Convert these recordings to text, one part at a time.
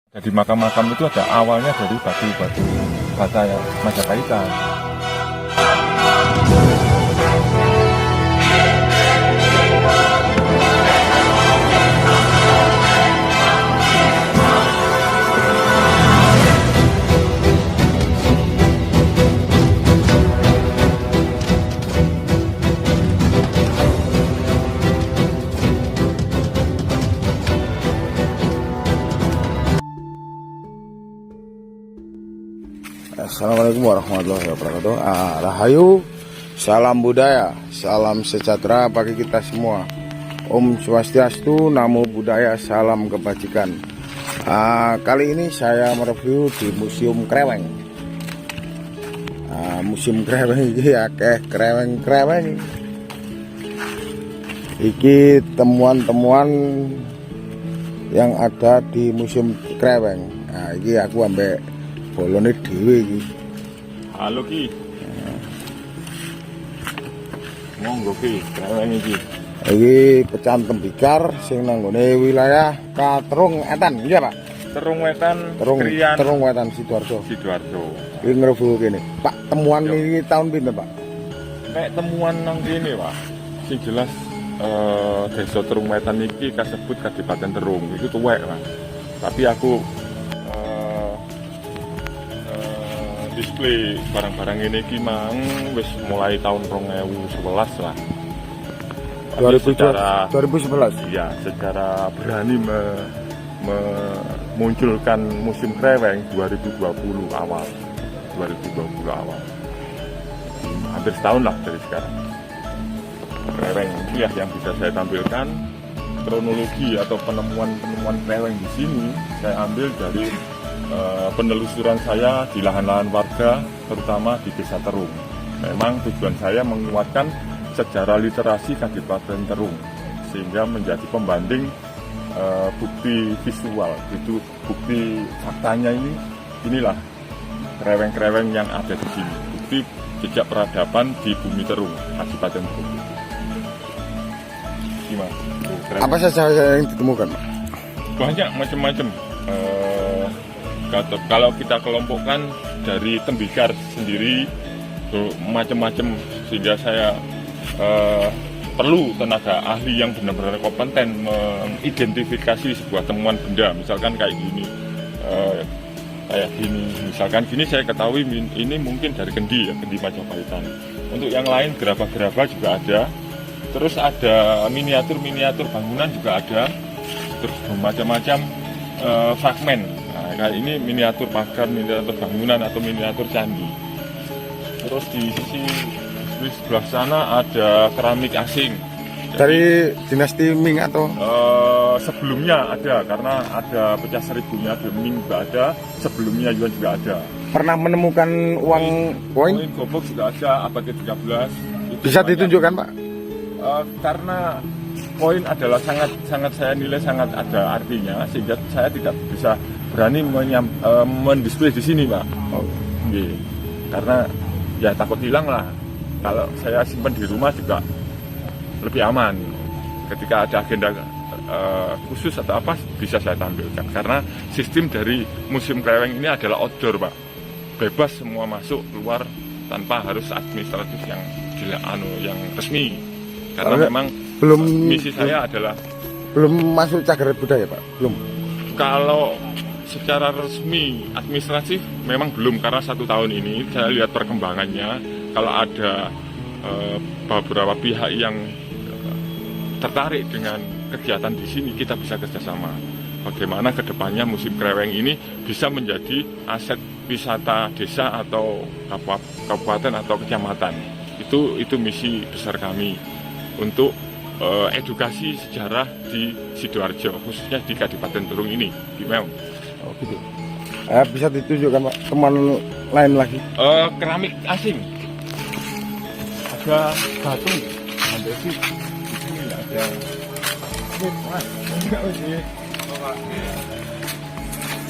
Jadi makam-makam itu ada awalnya dari batu-batu bata ya Majapahit. Assalamualaikum warahmatullahi wabarakatuh. Rahayu, salam budaya, salam sejahtera bagi kita semua. Om Swastiastu, Namo Buddhaya, salam kebajikan. Kali ini saya mereview di Museum Kreweng. Museum Kreweng ini akeh kreweng-kreweng. Iki temuan-temuan yang ada di Museum Kreweng. Iki aku ambek bolone dhewe iki. Halo Ki. Monggo Ki, kreweng iki. Iki pecahan tembikar sing nanggone wilayah Katrung Etan, iya Pak? Terung Wetan, Krian, Terung Wetan Sidoarjo. Sidoarjo. Iki ngreview kene. Pak, temuan ini tahun pinten, Pak? Kayak temuan nang kene, Pak. Sing jelas Desa Terung Wetan iki kasebut Kadipaten Terung. Iku tuwek, Pak. Tapi aku display barang-barang ini ki mang wis mulai tahun 2011 lah. 2011. Iya, secara berani memunculkan musim kreweng 2020 awal. Hampir setahun lah dari sekarang. Kreweng ini ya yang bisa saya tampilkan. Kronologi atau penemuan kreweng di sini saya ambil dari penelusuran saya di lahan-lahan warga, terutama di Desa Terung. Memang tujuan saya menguatkan sejarah literasi Kadipaten Terung, sehingga menjadi pembanding bukti visual, itu bukti faktanya inilah kreweng-kreweng yang ada di sini, bukti jejak peradaban di bumi Terung, Kadipaten Terung. Gimana? Apa saja yang ditemukan, Pak? Banyak macam-macam. Kalau kita kelompokkan dari tembikar sendiri macam-macam, sehingga saya perlu tenaga ahli yang benar-benar kompeten mengidentifikasi sebuah temuan benda, misalkan kayak gini, misalkan gini saya ketahui ini mungkin dari kendi ya, kendi Majapahitan. Untuk yang lain gerabah-gerabah juga ada, terus ada miniatur bangunan juga ada, terus macam-macam fragmen. Kayak ini miniatur pagar, miniatur bangunan atau miniatur candi. Terus di sisi sebelah sana ada keramik asing. Dari dinasti Ming atau? Sebelumnya ada, karena ada pecah seribunya, Ming juga ada, sebelumnya Yuan juga ada. Pernah menemukan uang koin? Koin gobok juga ada, abad ke-13. Bisa ditunjukkan, Pak? Karena koin adalah sangat saya nilai sangat ada artinya, sehingga saya tidak bisa berani mendisplay di sini, Pak. Okay. Karena ya takut hilang lah. Kalau saya simpan di rumah juga lebih aman. Ketika ada agenda khusus atau apa bisa saya tampilkan. Karena sistem dari museum kreweng ini adalah outdoor, Pak. Bebas semua masuk keluar tanpa harus administratif yang resmi. Karena memang misi saya adalah belum masuk cagar budaya, Pak. Belum. Kalau secara resmi administratif memang belum, karena 1 tahun ini saya lihat perkembangannya. Kalau ada beberapa pihak yang tertarik dengan kegiatan di sini, kita bisa kerjasama. Bagaimana kedepannya musim kreweng ini bisa menjadi aset wisata desa atau kabupaten atau kecamatan. Itu misi besar kami untuk edukasi sejarah di Sidoarjo, khususnya di Kadipaten Terung ini. Gimana? Oh gitu. Bisa ditunjukkan, Pak, teman lain lagi? Keramik asing. Ada batu, ada di sini ada.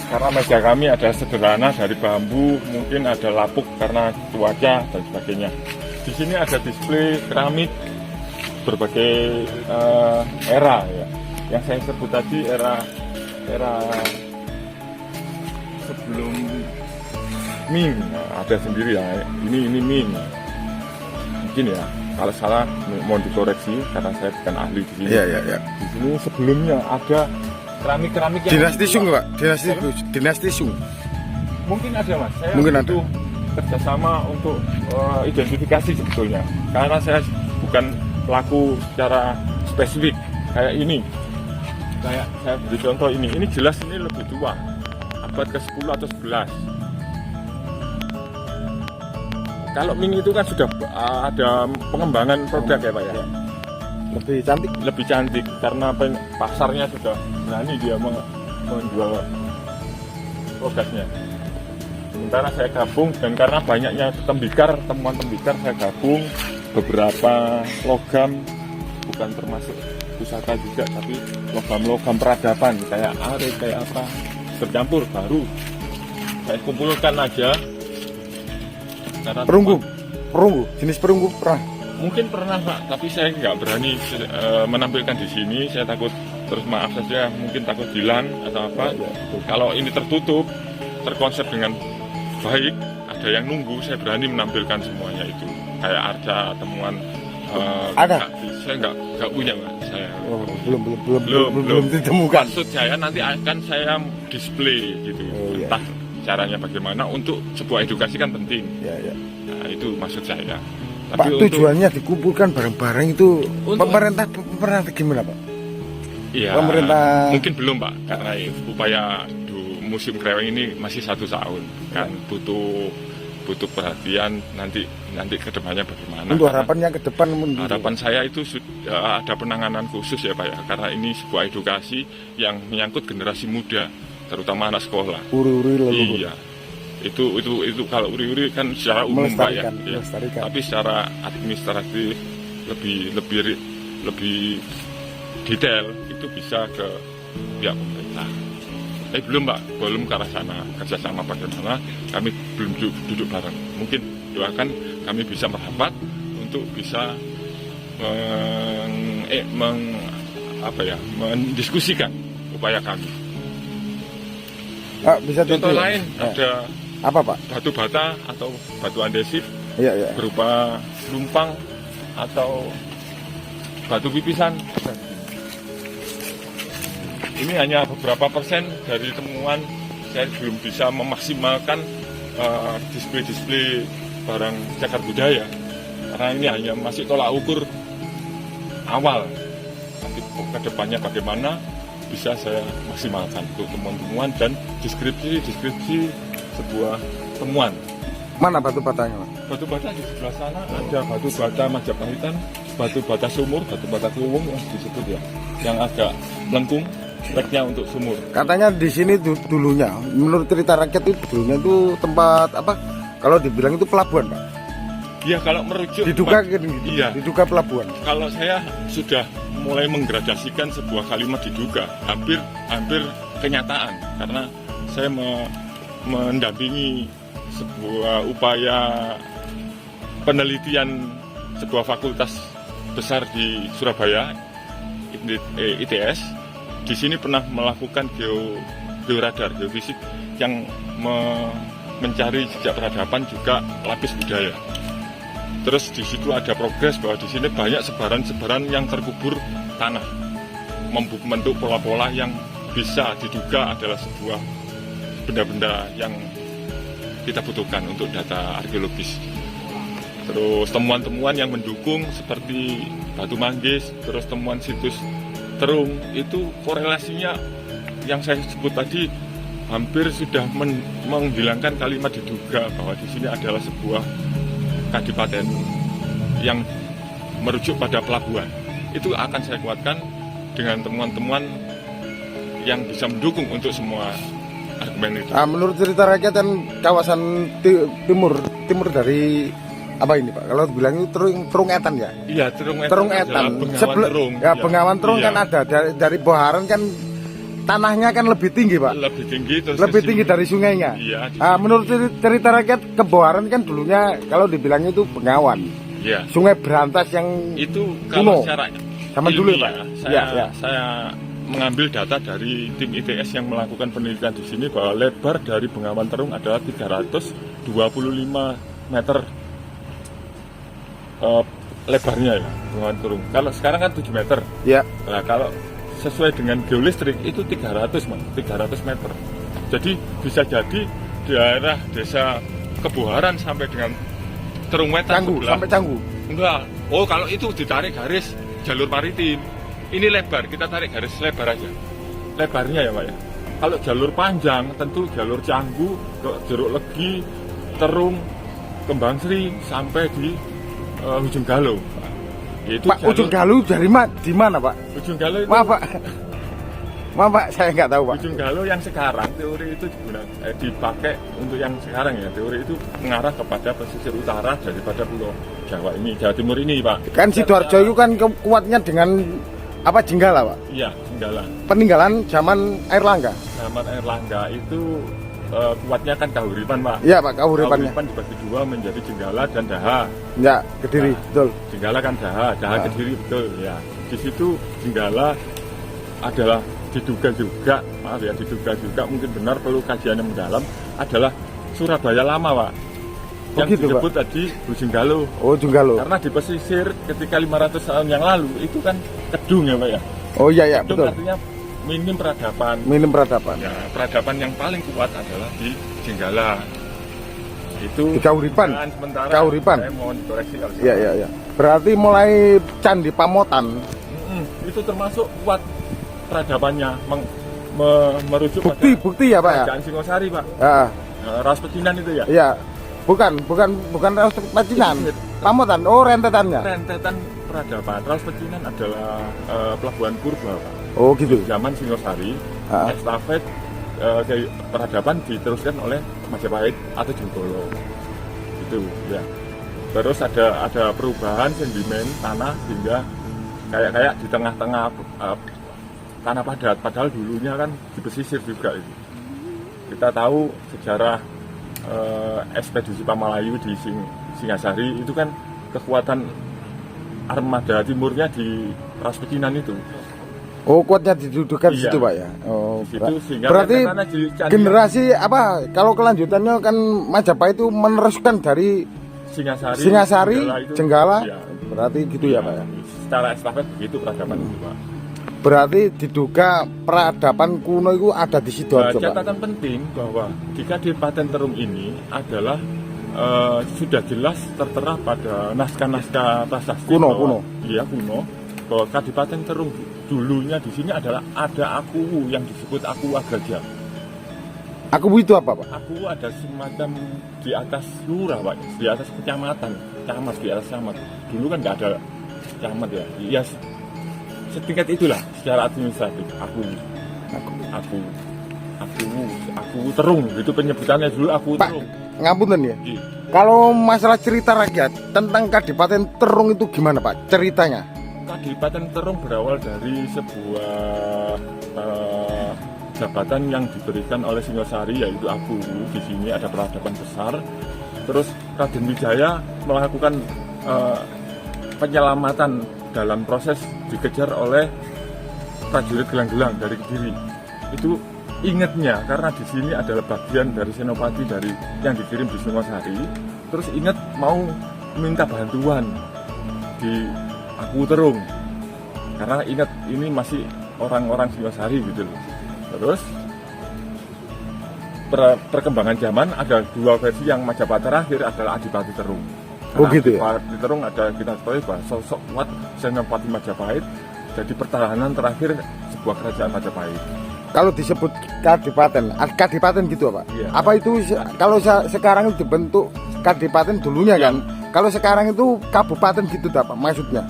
Karena meja kami ada sederhana dari bambu, mungkin ada lapuk karena cuaca dan sebagainya. Di sini ada display keramik berbagai era ya. Yang saya sebut tadi era sebelum Ming ada sendiri ya. Ini Ming. Mungkin ya, kalau salah mohon dikoreksi karena saya bukan ahli di sini. Iya. Di sini sebelumnya ada keramik yang Dinasti Sung, Pak. Dinasti Sung. Mungkin ada, Mas. Saya Mungkin ada. butuh kerjasama untuk identifikasi sebetulnya. Karena saya bukan pelaku secara spesifik kayak ini. Kayak saya beri contoh ini jelas ini lebih tua, abad ke-10 atau 11. Kalau Ming itu kan sudah ada pengembangan produk ya Pak ya. Lebih cantik karena pasarnya sudah berani dia menjual produknya. Sementara saya gabung dan karena banyaknya temuan tembikar saya gabung beberapa logam, bukan termasuk pusaka juga, tapi logam-logam peradaban kayak arit, kayak apa, bercampur baru saya kumpulkan aja. Perunggu, jenis perunggu pernah? Mungkin pernah Pak, tapi saya nggak berani menampilkan di sini. Saya takut, terus maaf saja, mungkin takut hilang atau apa. Kalau ini tertutup, terkonsep dengan baik, ada yang nunggu, saya berani menampilkan semuanya itu. Kayak arca, temuan. Ada? Saya nggak punya Pak. Saya Belum ditemukan. Maksud saya nanti akan saya display gitu. Entah caranya bagaimana, untuk sebuah edukasi kan penting. Iya. Nah, itu maksud saya. Pak, tujuannya dikumpulkan barang-barang itu pemerintah gimana Pak? Iya, pemerintah mungkin belum Pak, karena upaya Museum Kreweng ini masih 1 tahun kan, butuh perhatian nanti kedepannya bagaimana. Untuk harapannya ke depan, harapan saya itu sudah ada penanganan khusus ya Pak ya, karena ini sebuah edukasi yang menyangkut generasi muda, terutama anak sekolah. Uri-uri leluhur. Iya. Itu kalau uri-uri kan secara umum Pak ya. Tapi secara administratif lebih detail itu bisa ke pihak pemerintah. Belum Pak, belum ke arah sana. Kerjasama bagaimana, kami belum duduk bareng. Mungkin doakan kami bisa merapat untuk bisa mendiskusikan upaya kami. Bisa contoh lain ada apa Pak? Batu bata atau batu andesif, iya. Berupa lumpang atau batu pipisan. Ini hanya beberapa persen dari temuan. Saya belum bisa memaksimalkan display barang cagar budaya karena ini hanya masih tolak ukur awal. Nanti ke depannya bagaimana bisa saya maksimalkan untuk temuan-temuan dan deskripsi sebuah temuan. Mana batu batanya? Batu bata di sebelah sana ada batu bata Majapahitan, batu bata sumur, batu bata kluwung yang disebut ya, yang agak melengkung, treknya untuk sumur. Katanya di sini dulunya, menurut cerita rakyat itu dulunya itu tempat apa? Kalau dibilang itu pelabuhan Pak? Iya, kalau merujuk diduga Pak, iya, diduga pelabuhan. Kalau saya sudah mulai menggradasikan sebuah kalimat diduga, hampir kenyataan, karena saya mendampingi sebuah upaya penelitian sebuah fakultas besar di Surabaya, ITS. Di sini pernah melakukan georadar, geofisik yang mencari jejak peradaban juga lapis budaya. Terus di situ ada progres bahwa di sini banyak sebaran-sebaran yang terkubur tanah, membentuk pola-pola yang bisa diduga adalah sebuah benda-benda yang kita butuhkan untuk data arkeologis. Terus temuan-temuan yang mendukung seperti batu manggis, terus temuan situs terung, itu korelasinya yang saya sebut tadi hampir sudah menghilangkan kalimat diduga bahwa di sini adalah sebuah kadipaten yang merujuk pada pelabuhan. Itu akan saya kuatkan dengan temuan-temuan yang bisa mendukung untuk semua argumen itu. Menurut cerita rakyat kan kawasan timur dari apa ini Pak? Kalau bilang itu Terung Etan ya? Iya, Terung Etan. Bengawan Terung kan ada dari Boharan kan, tanahnya kan lebih tinggi Pak. Lebih tinggi dari sungainya. Iya. Menurut cerita rakyat ke Boharan kan dulunya kalau dibilangnya itu Bengawan. Iya. Sungai Berantas yang itu kalau kuno. secara zaman dulu Pak. Saya mengambil data dari tim ITS yang melakukan penelitian di sini bahwa lebar dari Bengawan Terung adalah 325 meter lebarnya ya Bengawan Terung. Kalau sekarang kan 7 meter. Ya. Nah, kalau sesuai dengan geolistrik itu 300 meter. Jadi bisa jadi daerah desa Kebuharan sampai dengan Terung Wetan Canggu, sebelah. sampai Canggu. Enggak. Oh, kalau itu ditarik garis jalur maritim. Ini lebar, kita tarik garis lebar aja. Lebarnya ya, Pak ya. Kalau jalur panjang tentu jalur Canggu ke Jeruk Legi, Terung, Kembang Sri sampai di Ujung Galuh. Itu Pak, Ujung Galuh dari di mana, Pak? Ujung Galuh itu Maaf, Pak. Maaf, Pak, saya nggak tahu, Pak. Ujung Galuh yang sekarang teori itu dipakai untuk yang sekarang ya. Teori itu mengarah kepada pesisir utara daripada Pulau Jawa ini, Jawa Timur ini, Pak. Kan Sidoarjo itu kan kuatnya dengan apa, Jenggala, Pak? Iya, Jenggala. Peninggalan zaman Airlangga. Zaman Airlangga itu kuatnya kan Kahuripan, Pak. Iya, Pak, Kahuripannya. Kahuripan dibagi dua menjadi Jenggala dan Daha. Ya, Kediri, Nah, betul. Jenggala kan Daha Kediri, betul ya. Di situ Jenggala adalah diduga juga mungkin benar, perlu kajian yang mendalam, adalah Surabaya lama, Pak. Yang gitu, disebut tadi Ujung Galuh. Oh, Ujung Galuh. Karena di pesisir ketika 500 tahun yang lalu itu kan kedung ya, Pak ya. Oh iya, ya, Kedung betul. artinya minim peradaban. Minim peradaban. Ya, peradaban yang paling kuat adalah di Jenggala. Itu Di Kahuripan. dugaan sementara. Kahuripan. Saya mohon dikoreksi kalau Iya, salah. iya, iya. Berarti mulai Candi Pamotan. Itu termasuk kuat peradabannya, merujuk Bukti ya, Pak ya? Kerajaan Singosari, Pak. Ya, Ras Pecinan itu ya. iya. Bukan Raus Pecinan. Pamotan. Oh, rentetannya. Rentetan peradaban. Ras Pecinan adalah pelabuhan purba, Pak. Oh, gitu. Zaman Singosari, Ah. estafet peradaban diteruskan oleh Majapahit atau Jengkolo. Itu ya. Terus ada perubahan sedimen tanah hingga kayak di tengah-tengah tanah padat, padahal dulunya kan di pesisir juga itu. Kita tahu sejarah ekspedisi Pamalayu di Singasari itu kan kekuatan armada timurnya di Ras Pecinan itu. Oh, kuatnya didudukan di Iya. situ, Pak ya. Oh, Di situ sehingga berarti rentetannya di Candi generasi apa? Kalau kelanjutannya kan Majapahit itu meneruskan dari Singasari, itu, Jenggala. iya. Berarti gitu ya, Pak ya. Secara estafet begitu peradaban itu, Pak. Berarti diduga peradaban kuno itu ada di Nah, Sidoarjo, Pak. catatan penting bahwa di Kadipaten Terung ini adalah sudah jelas tertera pada naskah-naskah prasasti Kuno. Iya, kuno. Bahwa Kadipaten Terung dulunya di sini adalah ada Akuwu yang disebut Akuwu Gajah. Aku itu apa, Pak? Akuwu ada semacam di atas lurah, Pak, di atas kecamatan, camat, di atas camat. Dulu kan nggak ada camat ya. Iya, setingkat itulah secara administratif. Akuwu Terung, itu penyebutannya dulu Akuwu Pak, Terung. ngapunten ya. Iya. Kalau masalah cerita rakyat tentang Kadipaten Terung itu gimana, Pak? Ceritanya? Kadipaten Terung berawal dari sebuah jabatan yang diberikan oleh Singosari, yaitu Akuwu. Di sini ada peradaban besar. Terus Raden Wijaya melakukan penyelamatan dalam proses dikejar oleh prajurit gelang-gelang dari Kediri. Itu ingatnya karena di sini adalah bagian dari senopati dari yang dikirim di Singosari. Terus ingat mau minta bantuan di Akuwu Terung karena ingat ini masih orang-orang Singosari gitu loh. Terus perkembangan zaman ada dua versi. Yang Majapahit terakhir adalah Adipati Terung. Oh, gitu ya? Adipati Terung ada kita tahu bahwa sosok kuat Senopati Majapahit jadi pertahanan terakhir sebuah kerajaan Majapahit. Kalau disebut Kadipaten gitu, Pak. Iya. Apa itu kalau sekarang itu dibentuk Kadipaten dulunya Iya. kan? Kalau sekarang itu kabupaten gitu, Pak, maksudnya?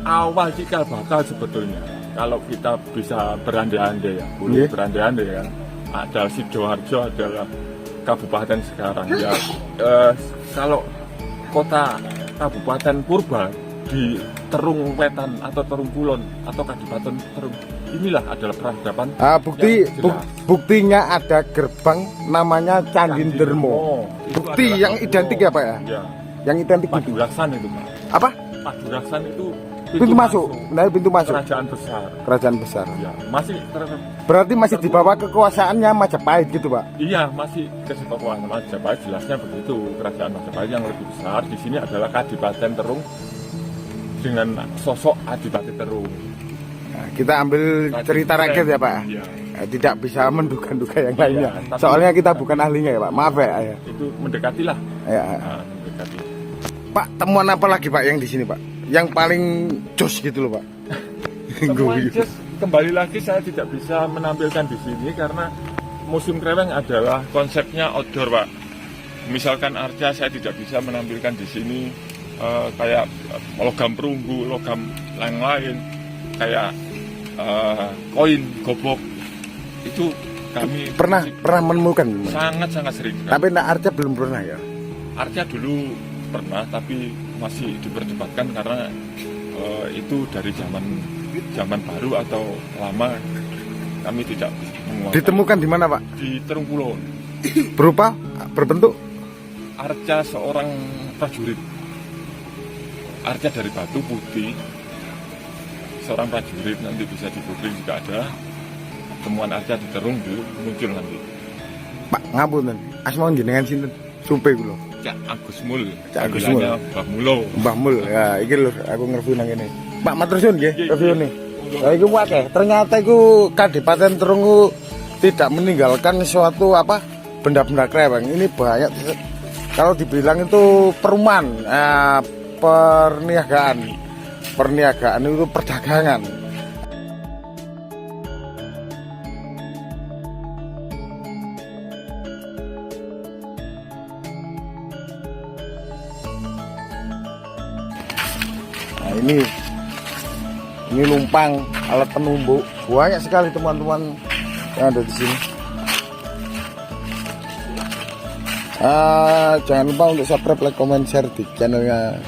Awal cikal bakal sebetulnya kalau kita bisa berandai-andai ya, boleh Iya. berandai-andai ya. Ada Sidoarjo adalah kabupaten sekarang ya. Kalau kota kabupaten purba di Terung Wetan atau Terung Kulon atau Kadipaten Terung, inilah adalah peradaban. Buktinya ada gerbang namanya Candi Dermo. Itu Bukti adalah yang identik ya, Pak ya? Ya, Yang identik gitu. Paduraksan itu, Pak. Apa? Paduraksan itu Pintu masuk. Nah, pintu masuk. Kerajaan besar. Kerajaan besar. Ya, masih Berarti masih di bawah kekuasaannya Majapahit gitu, Pak. iya, masih kesepakatan Majapahit, jelasnya begitu. Kerajaan Majapahit yang lebih besar di sini adalah Kadipaten Terung dengan sosok Adipati Terung. Nah, kita ambil cerita rakyat ya, Pak. Iya. Nah, tidak bisa menduga-duga yang lainnya. Tapi- Soalnya kita bukan ahlinya ya, Pak. Maaf ya. Itu mendekatilah. Ya. Mendekati. Pak, temuan apa lagi, Pak, yang di sini, Pak? Yang paling jos gitu loh, Pak. Semua Guyu. just kembali lagi saya tidak bisa menampilkan di sini karena musim kreweng adalah konsepnya outdoor, Pak. Misalkan arca saya tidak bisa menampilkan di sini kayak logam perunggu, logam lain-lain, kayak koin, gobok. Itu kami pernah menemukan. sangat sering. Tapi nak arca belum pernah ya. Arca dulu pernah, tapi masih dipercepat karena itu dari zaman baru atau lama kami tidak menguasai. Ditemukan di mana, Pak? Di Terung Pulau. Berupa berbentuk Arca seorang prajurit. Arca dari batu putih. Seorang prajurit, nanti bisa di googling jika ada. Temuan arca di Terung dulu muncul nanti. Pak, ngapunten. Asma jenengan sinten? Supe kula. Cak Agus Mul. Cak Agus Mul. Panggilannya Mbah Mulo. Mbah Mul. Ya, iki lho aku nge-review nang kene. Pak, matur suwun nggih Iya, review iya. nih. Lah iku akeh. Ternyata iku Kadipaten Terung tidak meninggalkan suatu benda-benda kreweng. Ini banyak, kalau dibilang itu perumahan, perniagaan itu perdagangan. Nah, ini lumpang, alat penumbuk, banyak sekali teman-teman yang ada di sini. Jangan lupa untuk subscribe, like, comment, share di channelnya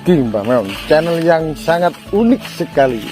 King Mbah Meong, channel yang sangat unik sekali.